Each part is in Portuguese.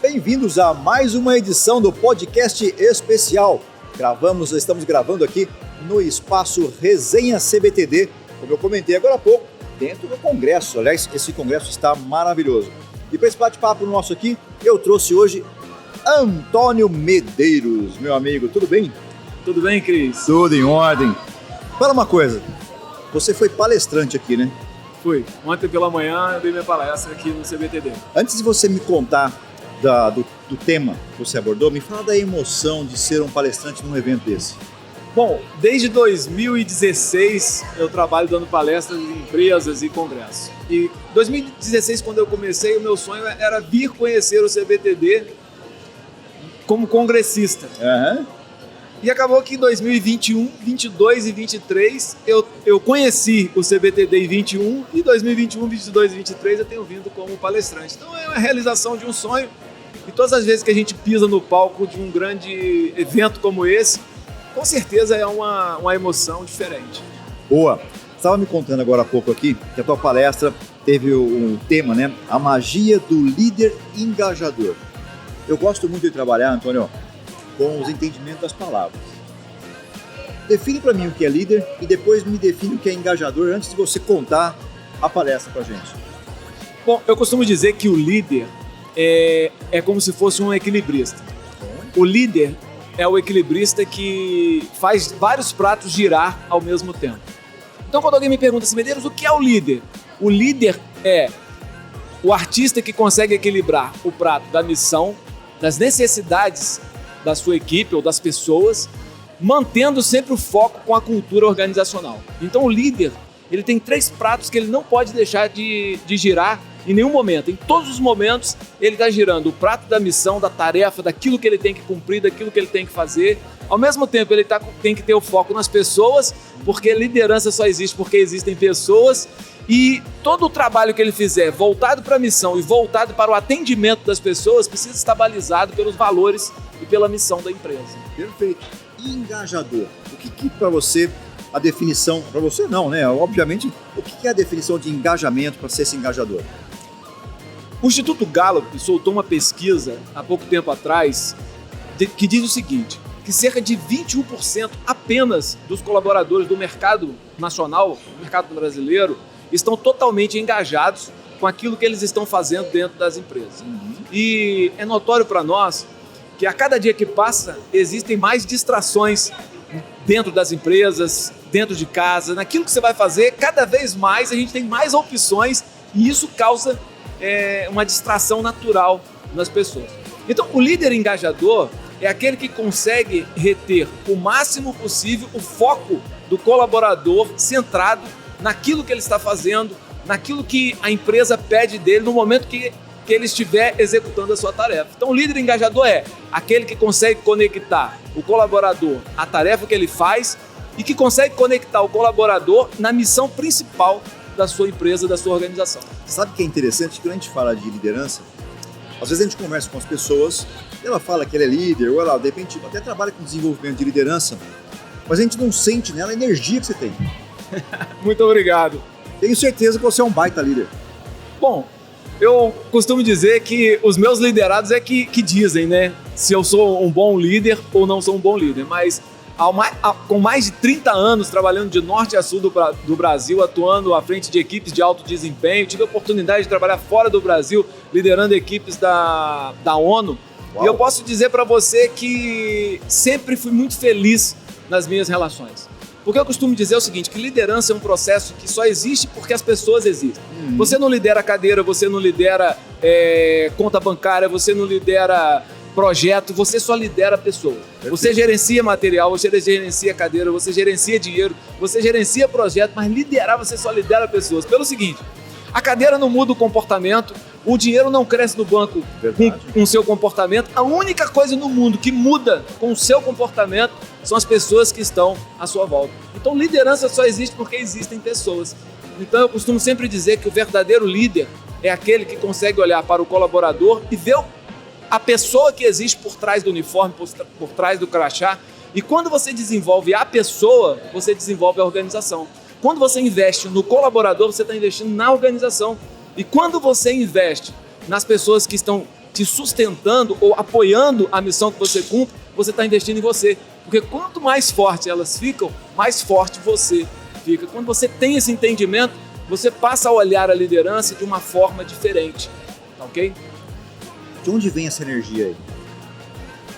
Bem-vindos a mais uma edição do podcast especial. Estamos gravando aqui no espaço Resenha CBTD, como eu comentei agora há pouco, dentro do congresso. Aliás, esse congresso está maravilhoso. E para esse bate-papo nosso aqui, eu trouxe hoje Antônio Medeiros, meu amigo. Tudo bem? Tudo bem, Cris? Tudo em ordem. Fala uma coisa, você foi palestrante aqui, né? Fui. Ontem pela manhã eu dei minha palestra aqui no CBTD. Antes de você me contar do tema que você abordou, me fala da emoção de ser um palestrante num evento desse. Bom, desde 2016 eu trabalho dando palestras em empresas e congressos. E 2016, quando eu comecei, o meu sonho era vir conhecer o CBTD como congressista. Uhum. E acabou que em 2021, 22 e 23 eu conheci o CBTD em 21 e 2021, 22 e 23 eu tenho vindo como palestrante. Então é uma realização de um sonho e todas as vezes que a gente pisa no palco de um grande evento como esse, com certeza é uma emoção diferente. Boa! Você estava me contando agora há pouco aqui que a tua palestra teve um tema, né? A magia do líder engajador. Eu gosto muito de trabalhar, Antônio, com os entendimentos das palavras. Define para mim o que é líder e depois me define o que é engajador antes de você contar a palestra para a gente. Bom, eu costumo dizer que o líder é como se fosse um equilibrista. O líder é o equilibrista que faz vários pratos girar ao mesmo tempo. Então, quando alguém me pergunta assim, Medeiros, o que é o líder? O líder é o artista que consegue equilibrar o prato da missão, das necessidades da sua equipe ou das pessoas, mantendo sempre o foco com a cultura organizacional. Então o líder, ele tem 3 pratos que ele não pode deixar de girar em nenhum momento. Em todos os momentos, ele está girando o prato da missão, da tarefa, daquilo que ele tem que cumprir, daquilo que ele tem que fazer. Ao mesmo tempo, ele tem que ter o foco nas pessoas, porque liderança só existe porque existem pessoas. E todo o trabalho que ele fizer voltado para a missão e voltado para o atendimento das pessoas precisa estar balizado pelos valores e pela missão da empresa. Perfeito. E engajador? O que para você a definição, para você não, né? Obviamente, o que é a definição de engajamento para ser esse engajador? O Instituto Gallup soltou uma pesquisa há pouco tempo atrás que diz o seguinte, que cerca de 21% apenas dos colaboradores do mercado nacional, do mercado brasileiro, estão totalmente engajados com aquilo que eles estão fazendo dentro das empresas. Uhum. E é notório para nós que a cada dia que passa existem mais distrações dentro das empresas, dentro de casa, naquilo que você vai fazer, cada vez mais a gente tem mais opções e isso causa uma distração natural nas pessoas. Então o líder engajador é aquele que consegue reter o máximo possível o foco do colaborador centrado naquilo que ele está fazendo, naquilo que a empresa pede dele no momento que ele estiver executando a sua tarefa. Então o líder engajador é aquele que consegue conectar o colaborador à tarefa que ele faz e que consegue conectar o colaborador na missão principal da sua empresa, da sua organização. Sabe o que é interessante? Quando a gente fala de liderança, às vezes a gente conversa com as pessoas, ela fala que ela é líder, ou ela de repente até trabalha com desenvolvimento de liderança, mas a gente não sente nela a energia que você tem. Muito obrigado. Tenho certeza que você é um baita líder. Bom, eu costumo dizer que os meus liderados é que dizem, né? Se eu sou um bom líder ou não sou um bom líder. Mas com mais de 30 anos trabalhando de norte a sul do Brasil, atuando à frente de equipes de alto desempenho, tive a oportunidade de trabalhar fora do Brasil, liderando equipes da ONU. Uau. E eu posso dizer para você que sempre fui muito feliz nas minhas relações. Porque eu costumo dizer o seguinte, que liderança é um processo que só existe porque as pessoas existem. Você não lidera cadeira, você não lidera conta bancária, você não lidera projeto, você só lidera pessoas. Perfeito. Você gerencia material, você gerencia cadeira, você gerencia dinheiro, você gerencia projeto, mas liderar você só lidera pessoas. Pelo seguinte, a cadeira não muda o comportamento, o dinheiro não cresce no banco com o seu comportamento. A única coisa no mundo que muda com o seu comportamento são as pessoas que estão à sua volta. Então liderança só existe porque existem pessoas. Então eu costumo sempre dizer que o verdadeiro líder é aquele que consegue olhar para o colaborador e ver a pessoa que existe por trás do uniforme, por trás do crachá. E quando você desenvolve a pessoa, você desenvolve a organização. Quando você investe no colaborador, você está investindo na organização. E quando você investe nas pessoas que estão te sustentando ou apoiando a missão que você cumpre, você está investindo em você. Porque quanto mais forte elas ficam, mais forte você fica. Quando você tem esse entendimento, você passa a olhar a liderança de uma forma diferente. Tá ok? De onde vem essa energia aí?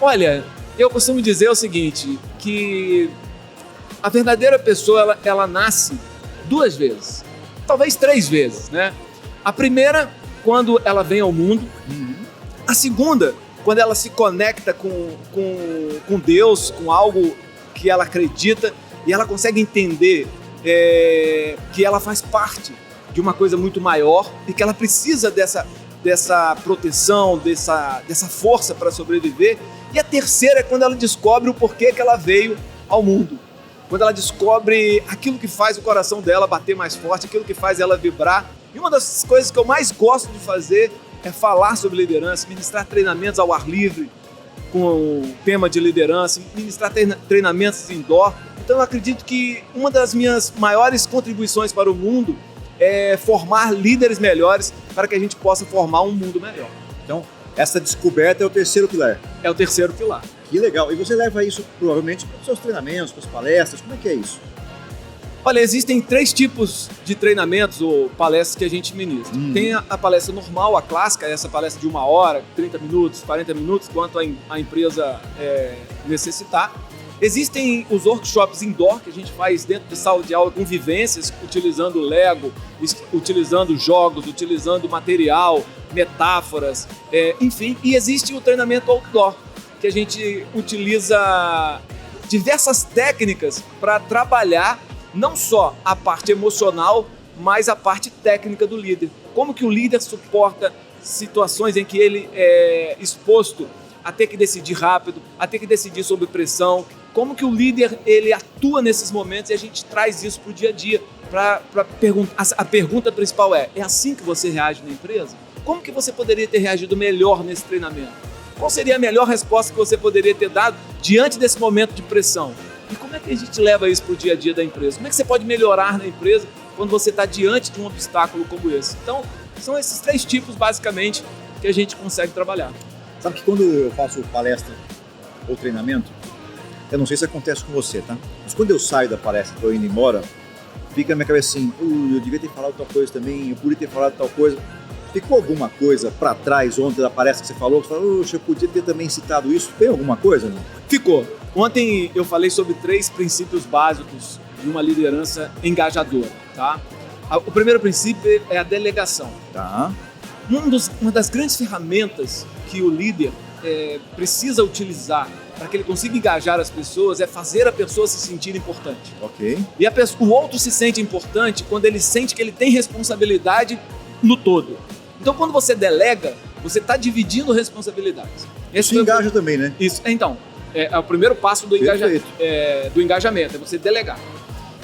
Olha, eu costumo dizer o seguinte, que a verdadeira pessoa, ela nasce 2 vezes, talvez 3 vezes, né? A primeira, quando ela vem ao mundo. A segunda, quando ela se conecta com Deus, com algo que ela acredita, e ela consegue entender que ela faz parte de uma coisa muito maior e que ela precisa dessa proteção, dessa força para sobreviver. E a terceira é quando ela descobre o porquê que ela veio ao mundo. Quando ela descobre aquilo que faz o coração dela bater mais forte, aquilo que faz ela vibrar. E uma das coisas que eu mais gosto de fazer é falar sobre liderança, ministrar treinamentos ao ar livre com o tema de liderança, ministrar treinamentos indoor. Então eu acredito que uma das minhas maiores contribuições para o mundo é formar líderes melhores para que a gente possa formar um mundo melhor. Então, essa descoberta é o terceiro pilar. É o terceiro pilar. Que legal. E você leva isso provavelmente para os seus treinamentos, para as palestras, como é que é isso? Olha, existem 3 tipos de treinamentos ou palestras que a gente ministra. Tem a palestra normal, a clássica, essa palestra de 1 hora, 30 minutos, 40 minutos, quanto a empresa necessitar. Existem os workshops indoor que a gente faz dentro de sala de aula com vivências, utilizando Lego, utilizando jogos, utilizando material, metáforas, enfim. E existe o treinamento outdoor, que a gente utiliza diversas técnicas para trabalhar não só a parte emocional, mas a parte técnica do líder. Como que o líder suporta situações em que ele é exposto a ter que decidir rápido, a ter que decidir sob pressão. Como que o líder ele atua nesses momentos, e a gente traz isso para o dia a dia. A pergunta principal é assim que você reage na empresa? Como que você poderia ter reagido melhor nesse treinamento? Qual seria a melhor resposta que você poderia ter dado diante desse momento de pressão? E como é que a gente leva isso para o dia a dia da empresa? Como é que você pode melhorar na empresa quando você está diante de um obstáculo como esse? Então, são esses 3 tipos, basicamente, que a gente consegue trabalhar. Sabe que quando eu faço palestra ou treinamento, eu não sei se acontece com você, tá? Mas quando eu saio da palestra, estou indo embora, fica na minha cabeça assim, eu devia ter falado tal coisa também, eu podia ter falado tal coisa. Ficou alguma coisa para trás ontem da palestra que você falou? Você falou, eu podia ter também citado isso. Tem alguma coisa, não? Ficou. Ontem eu falei sobre 3 princípios básicos de uma liderança engajadora, tá? O primeiro princípio é a delegação. Tá. Uma das grandes ferramentas que o líder precisa utilizar para que ele consiga engajar as pessoas é fazer a pessoa se sentir importante. Ok. E o outro se sente importante quando ele sente que ele tem responsabilidade no todo. Então, quando você delega, você está dividindo responsabilidades. Isso engaja também, né? Isso. Então, é o primeiro passo do engajamento, é você delegar.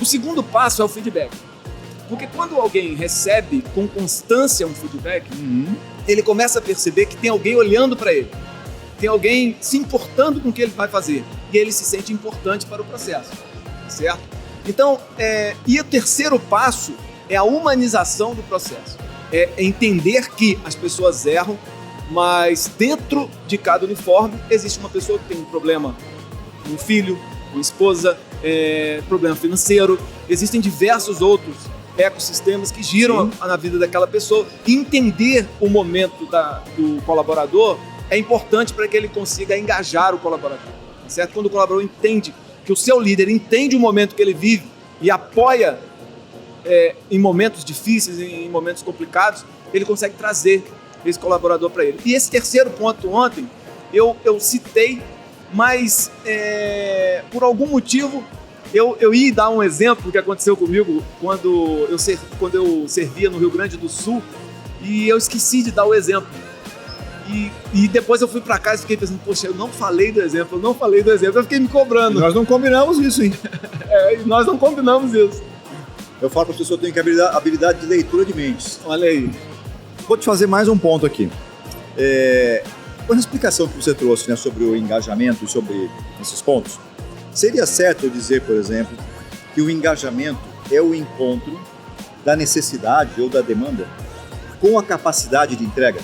O segundo passo é o feedback. Porque quando alguém recebe com constância um feedback, ele começa a perceber que tem alguém olhando para ele. Tem alguém se importando com o que ele vai fazer. E ele se sente importante para o processo. Certo? Então, e o terceiro passo é a humanização do processo. É entender que as pessoas erram, mas dentro de cada uniforme existe uma pessoa que tem um problema, um filho, uma esposa, problema financeiro. Existem diversos outros ecossistemas que giram na vida daquela pessoa. E entender o momento do colaborador é importante para que ele consiga engajar o colaborador. Certo? Quando o colaborador entende que o seu líder entende o momento que ele vive e apoia em momentos difíceis, em momentos complicados, ele consegue trazer esse colaborador para ele. E esse terceiro ponto ontem, eu citei, mas por algum motivo, eu ia dar um exemplo que aconteceu comigo quando eu servia no Rio Grande do Sul, e eu esqueci de dar o exemplo. E depois eu fui para casa e fiquei pensando, poxa, eu não falei do exemplo, eu fiquei me cobrando. E nós não combinamos isso, hein? Nós não combinamos isso. Eu falo para as pessoas que têm habilidade de leitura de mentes. Olha aí. Vou te fazer mais um ponto aqui. Com a explicação que você trouxe, né, sobre o engajamento e sobre esses pontos, seria certo eu dizer, por exemplo, que o engajamento é o encontro da necessidade ou da demanda com a capacidade de entrega?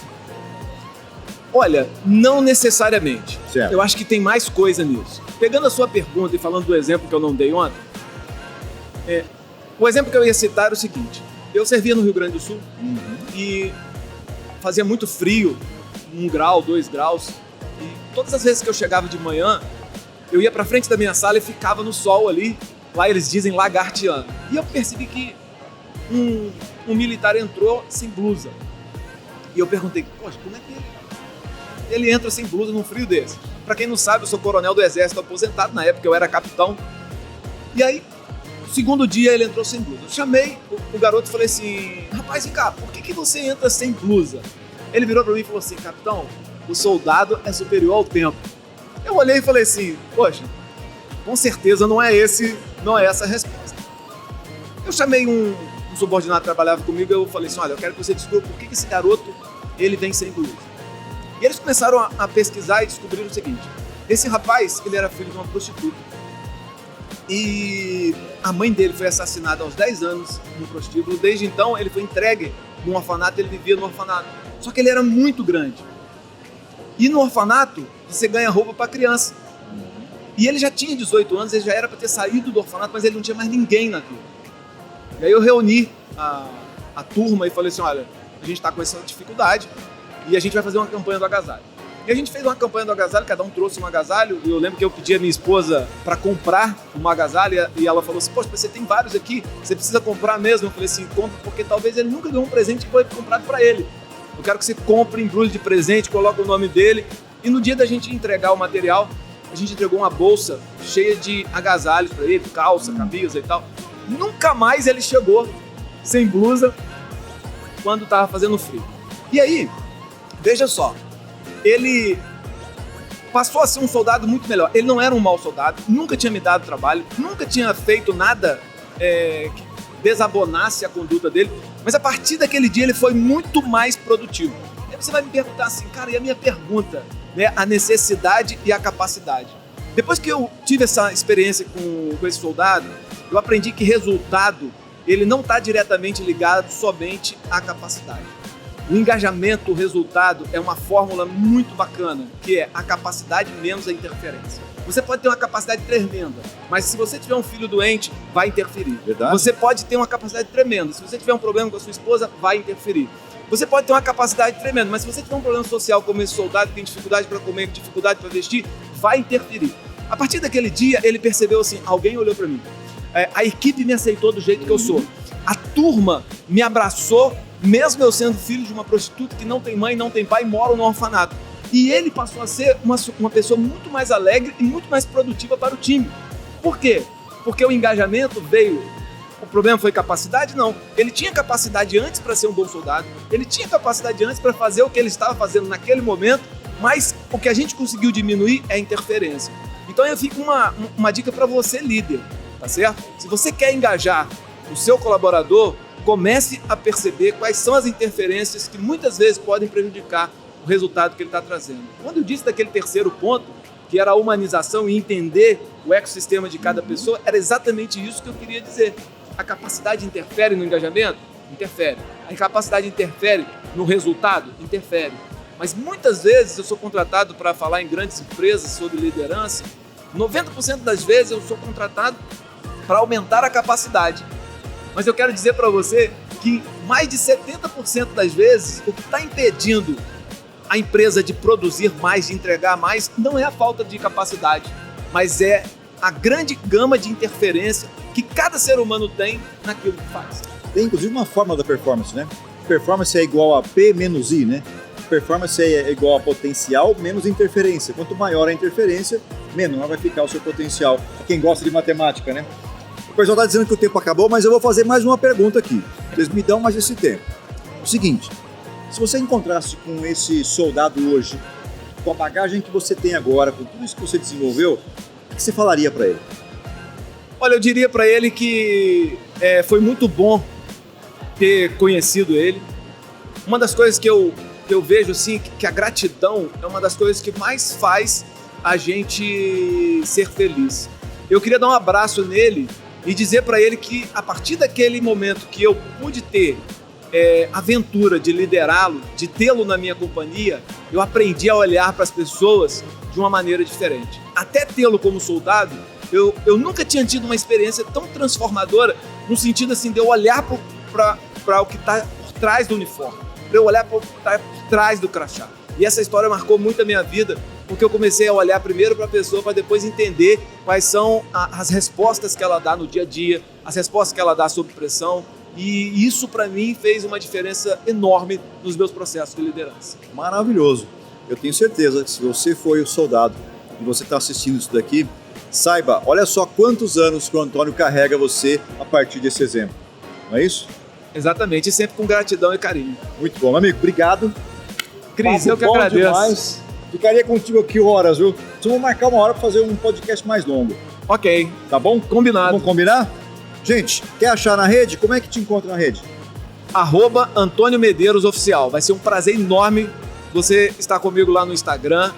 Olha, não necessariamente. Certo. Eu acho que tem mais coisa nisso. Pegando a sua pergunta e falando do exemplo que eu não dei ontem, o exemplo que eu ia citar era o seguinte. Eu servia no Rio Grande do Sul e fazia muito frio, 1 grau, 2 graus. E todas as vezes que eu chegava de manhã, eu ia pra frente da minha sala e ficava no sol ali. Lá eles dizem lagarteando. E eu percebi que um militar entrou sem blusa. E eu perguntei, poxa, como é que ele entra sem blusa num frio desse? Pra quem não sabe, eu sou coronel do Exército aposentado. Na época eu era capitão. E aí, no segundo dia, ele entrou sem blusa. Eu chamei o garoto e falei assim, rapaz, vem cá, por que você entra sem blusa? Ele virou pra mim e falou assim, capitão, o soldado é superior ao tempo. Eu olhei e falei assim, poxa, com certeza não é essa a resposta. Eu chamei um subordinado que trabalhava comigo e eu falei assim, olha, eu quero que você descubra por que esse garoto ele vem sem blusa. E eles começaram a pesquisar e descobriram o seguinte, esse rapaz, ele era filho de uma prostituta. E a mãe dele foi assassinada aos 10 anos no prostíbulo. Desde então, ele foi entregue num orfanato, ele vivia no orfanato. Só que ele era muito grande. E no orfanato, você ganha roupa para criança. E ele já tinha 18 anos, ele já era para ter saído do orfanato, mas ele não tinha mais ninguém na turma. E aí eu reuni a turma e falei assim, olha, a gente está com essa dificuldade e a gente vai fazer uma campanha do agasalho. E a gente fez uma campanha do agasalho, cada um trouxe um agasalho, e eu lembro que eu pedi a minha esposa para comprar um agasalho, e ela falou assim, poxa, você tem vários aqui, você precisa comprar mesmo? Eu falei assim, compra, porque talvez ele nunca ganhou um presente que foi comprado para ele. Eu quero que você compre embrulho de presente, coloque o nome dele, e no dia da gente entregar o material, a gente entregou uma bolsa cheia de agasalhos para ele, calça, camisa e tal. Nunca mais ele chegou sem blusa quando estava fazendo frio. E aí, veja só, ele passou a ser um soldado muito melhor. Ele não era um mau soldado, nunca tinha me dado trabalho, nunca tinha feito nada que desabonasse a conduta dele, mas a partir daquele dia ele foi muito mais produtivo. Aí você vai me perguntar assim, cara, e a minha pergunta, né, a necessidade e a capacidade. Depois que eu tive essa experiência com esse soldado, eu aprendi que resultado, ele não está diretamente ligado somente à capacidade. O engajamento, o resultado, é uma fórmula muito bacana, que é a capacidade menos a interferência. Você pode ter uma capacidade tremenda, mas se você tiver um filho doente, vai interferir. Verdade. Você pode ter uma capacidade tremenda, se você tiver um problema com a sua esposa, vai interferir. Você pode ter uma capacidade tremenda, mas se você tiver um problema social como esse soldado, que tem dificuldade para comer, dificuldade para vestir, vai interferir. A partir daquele dia, ele percebeu assim, alguém olhou para mim. A equipe me aceitou do jeito que eu sou. A turma me abraçou, mesmo eu sendo filho de uma prostituta que não tem mãe, não tem pai, mora no orfanato. E ele passou a ser uma pessoa muito mais alegre e muito mais produtiva para o time. Por quê? Porque o engajamento veio. O problema foi capacidade? Não. Ele tinha capacidade antes para ser um bom soldado, ele tinha capacidade antes para fazer o que ele estava fazendo naquele momento, mas o que a gente conseguiu diminuir é a interferência. Então eu fico uma dica para você, líder, tá certo? Se você quer engajar o seu colaborador, comece a perceber quais são as interferências que muitas vezes podem prejudicar o resultado que ele está trazendo. Quando eu disse daquele terceiro ponto, que era a humanização e entender o ecossistema de cada pessoa, era exatamente isso que eu queria dizer. A capacidade interfere no engajamento? Interfere. A incapacidade interfere no resultado? Interfere. Mas muitas vezes eu sou contratado para falar em grandes empresas sobre liderança, 90% das vezes eu sou contratado para aumentar a capacidade. Mas eu quero dizer para você que mais de 70% das vezes o que está impedindo a empresa de produzir mais, de entregar mais, não é a falta de capacidade, mas é a grande gama de interferência que cada ser humano tem naquilo que faz. Tem inclusive uma fórmula da performance, né? Performance é igual a P menos I, né? Performance é igual a potencial menos interferência. Quanto maior a interferência, menor vai ficar o seu potencial. Quem gosta de matemática, né? O pessoal está dizendo que o tempo acabou, mas eu vou fazer mais uma pergunta aqui. Eles me dão mais esse tempo. O seguinte, se você encontrasse com esse soldado hoje, com a bagagem que você tem agora, com tudo isso que você desenvolveu, o que você falaria para ele? Olha, eu diria para ele que foi muito bom ter conhecido ele. Uma das coisas que eu vejo assim, que a gratidão é uma das coisas que mais faz a gente ser feliz. Eu queria dar um abraço nele e dizer para ele que a partir daquele momento que eu pude ter aventura de liderá-lo, de tê-lo na minha companhia, eu aprendi a olhar para as pessoas de uma maneira diferente. Até tê-lo como soldado, eu nunca tinha tido uma experiência tão transformadora, no sentido assim de eu olhar para o que está por trás do uniforme, para eu olhar para o que está por trás do crachá. E essa história marcou muito a minha vida, porque eu comecei a olhar primeiro para a pessoa, para depois entender quais são as respostas que ela dá no dia a dia, as respostas que ela dá sob pressão. E isso, para mim, fez uma diferença enorme nos meus processos de liderança. Maravilhoso. Eu tenho certeza que se você foi o soldado e você está assistindo isso daqui, saiba, olha só quantos anos que o Antônio carrega você a partir desse exemplo. Não é isso? Exatamente, e sempre com gratidão e carinho. Muito bom, meu amigo. Obrigado. Cris, eu que agradeço. Demais. Ficaria contigo aqui horas, viu? Vamos marcar uma hora para fazer um podcast mais longo. Ok. Tá bom? Combinado. Vamos combinar? Gente, quer achar na rede? Como é que te encontra na rede? @Antônio Medeiros Oficial. Vai ser um prazer enorme você estar comigo lá no Instagram.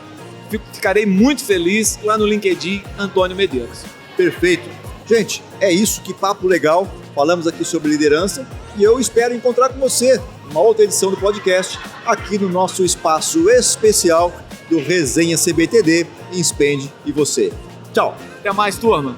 Ficarei muito feliz lá no LinkedIn, Antônio Medeiros. Perfeito. Gente, é isso, que papo legal. Falamos aqui sobre liderança e eu espero encontrar com você numa outra edição do podcast aqui no nosso espaço especial do Resenha CBTD, Inspende e você. Tchau. Até mais, turma.